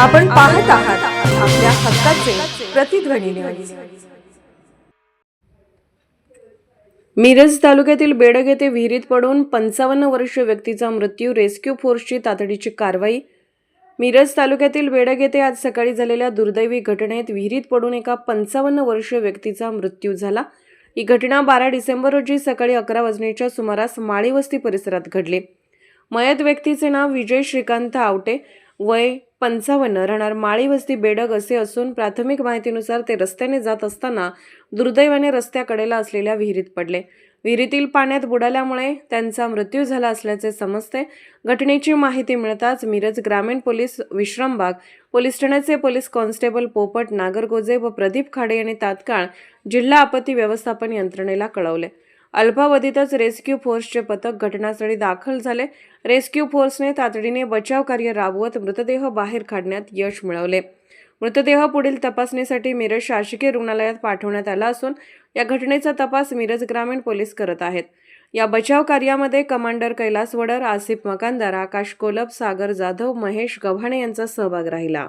आपण पाहत आहात आपल्या हक्काचे प्रतिध्वनी न्यूज। मिरज तालुक्यातील बेडग येथे विहिरीत पडून 55 वर्षीय व्यक्तीचा मृत्यू, रेस्क्यू फोर्सची तातडीची कारवाई। मिरज तालुक्यातील बेडग येथे आज सकाळी झालेल्या दुर्दैवी घटनेत विहिरीत पडून एका 55 वर्षीय व्यक्तीचा मृत्यू झाला। ही घटना 12 डिसेंबर रोजी सकाळी 11 वाजण्याच्या सुमारास माळी वस्ती परिसरात घडली। मयत व्यक्तीचे नाव विजय श्रीकांत आवटे, वय 55, राहणार माळी वस्ती बेडग असे असून प्राथमिक माहितीनुसार ते रस्त्याने जात असताना दुर्दैवाने रस्त्याकडेला असलेल्या विहिरीत पडले। विहिरीतील पाण्यात बुडाल्यामुळे त्यांचा मृत्यू झाला असल्याचे समजते। घटनेची माहिती मिळताच मिरज ग्रामीण पोलीस विश्रामबाग पोलीस ठाण्याचे पोलीस कॉन्स्टेबल पोपट नागरगोजे व प्रदीप खाडे यांनी तात्काळ जिल्हा आपत्ती व्यवस्थापन यंत्रणेला कळवले। अल्पावधीतच रेस्क्यू फोर्सचे पथक घटनास्थळी दाखल झाले। रेस्क्यू फोर्सने तातडीने बचाव कार्य राबवत मृतदेह बाहेर काढण्यात यश मिळवले। मृतदेह पुढील तपासणीसाठी मिरज शासकीय रुग्णालयात पाठवण्यात आला असून या घटनेचा तपास मिरज ग्रामीण पोलीस करत आहेत। या बचाव कार्यामध्ये कमांडर कैलास वडर, आसिफ मकानदार, आकाश कोलप, सागर जाधव, महेश गव्हाणे यांचा सहभाग राहिला।